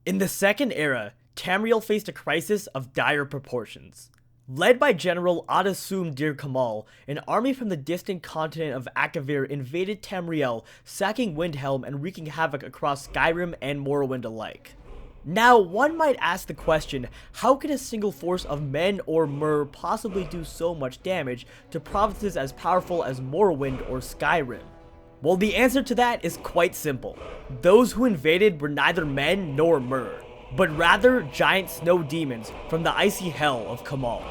In the Second Era, Tamriel faced a crisis of dire proportions. Led by General Dir Kamal, an army from the distant continent of Akavir invaded Tamriel, sacking Windhelm and wreaking havoc across Skyrim and Morrowind alike. Now, one might ask the question, how can a single force of men or mer possibly do so much damage to provinces as powerful as Morrowind or Skyrim? Well, the answer to that is quite simple. Those who invaded were neither men nor mer, but rather giant snow demons from the icy hell of Kamal.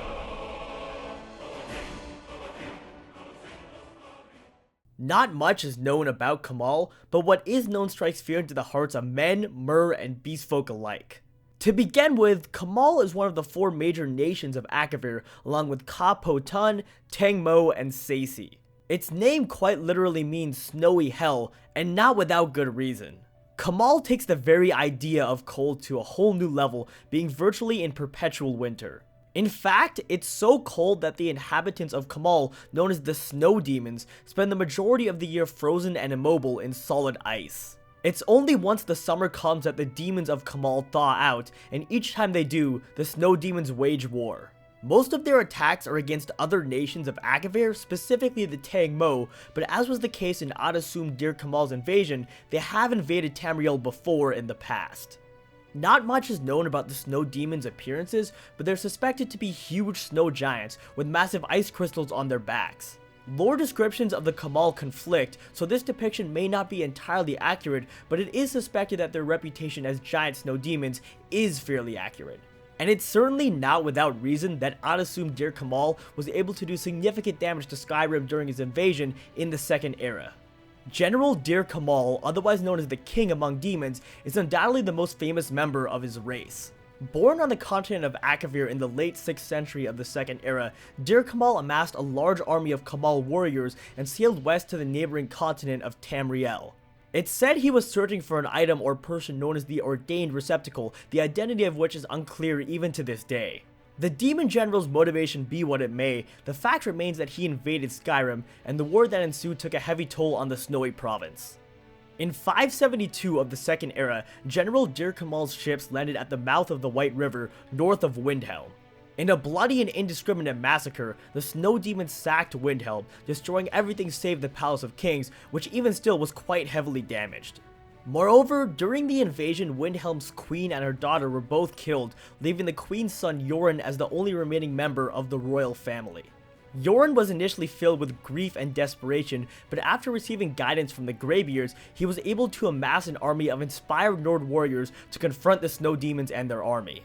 Not much is known about Kamal, but what is known strikes fear into the hearts of men, mer, and beastfolk alike. To begin with, Kamal is one of the 4 major nations of Akavir, along with Ka Po Tun, Tang Mo, and Tsaesci. Its name quite literally means snowy hell, and not without good reason. Kamal takes the very idea of cold to a whole new level, being virtually in perpetual winter. In fact, it's so cold that the inhabitants of Kamal, known as the Snow Demons, spend the majority of the year frozen and immobile in solid ice. It's only once the summer comes that the demons of Kamal thaw out, and each time they do, the Snow Demons wage war. Most of their attacks are against other nations of Akavir, specifically the Tang Mo, but as was the case in Dir Kamal's invasion, they have invaded Tamriel before in the past. Not much is known about the Snow Demons' appearances, but they're suspected to be huge snow giants with massive ice crystals on their backs. Lore descriptions of the Kamal conflict, so this depiction may not be entirely accurate, but it is suspected that their reputation as giant snow demons is fairly accurate. And it's certainly not without reason that Dir Kamal was able to do significant damage to Skyrim during his invasion in the Second Era. General Dir Kamal, otherwise known as the King among Demons, is undoubtedly the most famous member of his race. Born on the continent of Akavir in the late 6th century of the Second Era, Dir Kamal amassed a large army of Kamal warriors and sailed west to the neighboring continent of Tamriel. It's said he was searching for an item or person known as the Ordained Receptacle, the identity of which is unclear even to this day. The demon general's motivation be what it may, the fact remains that he invaded Skyrim, and the war that ensued took a heavy toll on the snowy province. In 572 of the Second Era, General Dir Kamal's ships landed at the mouth of the White River, north of Windhelm. In a bloody and indiscriminate massacre, the Snow Demons sacked Windhelm, destroying everything save the Palace of Kings, which even still was quite heavily damaged. Moreover, during the invasion, Windhelm's queen and her daughter were both killed, leaving the queen's son Yoren as the only remaining member of the royal family. Yoren was initially filled with grief and desperation, but after receiving guidance from the Greybeards, he was able to amass an army of inspired Nord warriors to confront the Snow Demons and their army.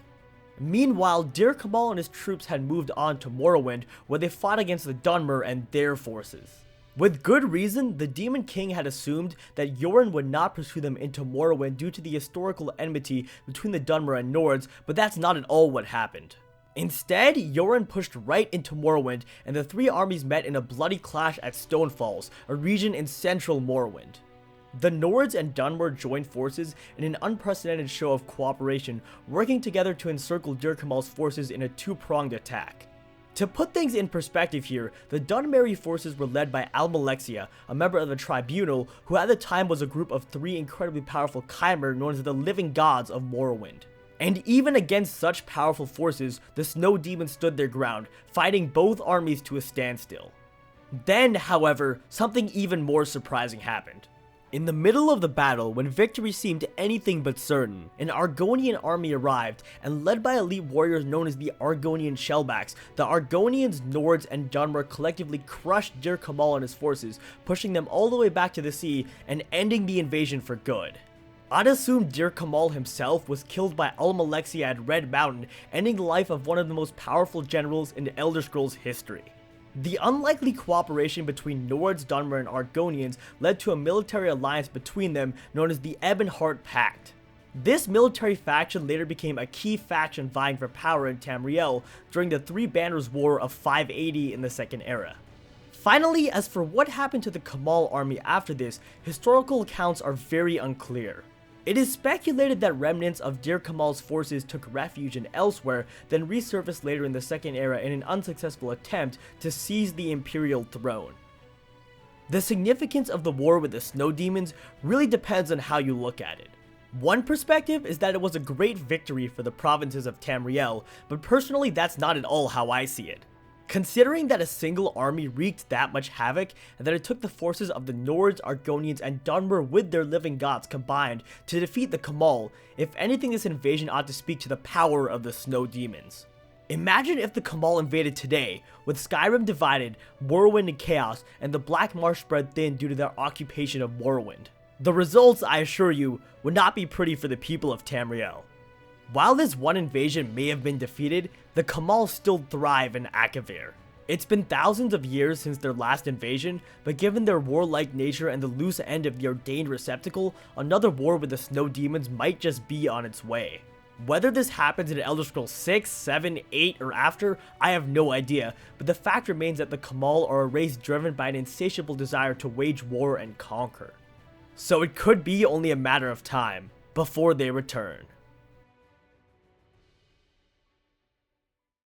Meanwhile, Dir Kamal and his troops had moved on to Morrowind, where they fought against the Dunmer and their forces. With good reason, the Demon King had assumed that Yoren would not pursue them into Morrowind due to the historical enmity between the Dunmer and Nords, but that's not at all what happened. Instead, Yoren pushed right into Morrowind, and the 3 armies met in a bloody clash at Stonefalls, a region in central Morrowind. The Nords and Dunmer joined forces in an unprecedented show of cooperation, working together to encircle Dir Kamal's forces in a 2-pronged attack. To put things in perspective here, the Dunmeri forces were led by Almalexia, a member of the Tribunal, who at the time was a group of 3 incredibly powerful Chimera known as the Living Gods of Morrowind. And even against such powerful forces, the Snow Demons stood their ground, fighting both armies to a standstill. Then, however, something even more surprising happened. In the middle of the battle, when victory seemed anything but certain, an Argonian army arrived, and led by elite warriors known as the Argonian Shellbacks, the Argonians, Nords, and Dunmer collectively crushed Dir Kamal and his forces, pushing them all the way back to the sea and ending the invasion for good. Dir Kamal himself was killed by Almalexia at Red Mountain, ending the life of one of the most powerful generals in Elder Scrolls history. The unlikely cooperation between Nords, Dunmer, and Argonians led to a military alliance between them known as the Ebonheart Pact. This military faction later became a key faction vying for power in Tamriel during the Three Banners War of 580 in the Second Era. Finally, as for what happened to the Kamal army after this, historical accounts are very unclear. It is speculated that remnants of Dir Kamal's forces took refuge in elsewhere, then resurfaced later in the Second Era in an unsuccessful attempt to seize the imperial throne. The significance of the war with the Snow Demons really depends on how you look at it. One perspective is that it was a great victory for the provinces of Tamriel, but personally that's not at all how I see it. Considering that a single army wreaked that much havoc, and that it took the forces of the Nords, Argonians, and Dunmer with their living gods combined to defeat the Kamal, if anything this invasion ought to speak to the power of the Snow Demons. Imagine if the Kamal invaded today, with Skyrim divided, Morrowind in chaos, and the Black Marsh spread thin due to their occupation of Morrowind. The results, I assure you, would not be pretty for the people of Tamriel. While this one invasion may have been defeated, the Kamal still thrive in Akavir. It's been thousands of years since their last invasion, but given their warlike nature and the loose end of the ordained receptacle, another war with the Snow Demons might just be on its way. Whether this happens in Elder Scrolls 6, 7, 8, or after, I have no idea, but the fact remains that the Kamal are a race driven by an insatiable desire to wage war and conquer. So it could be only a matter of time before they return.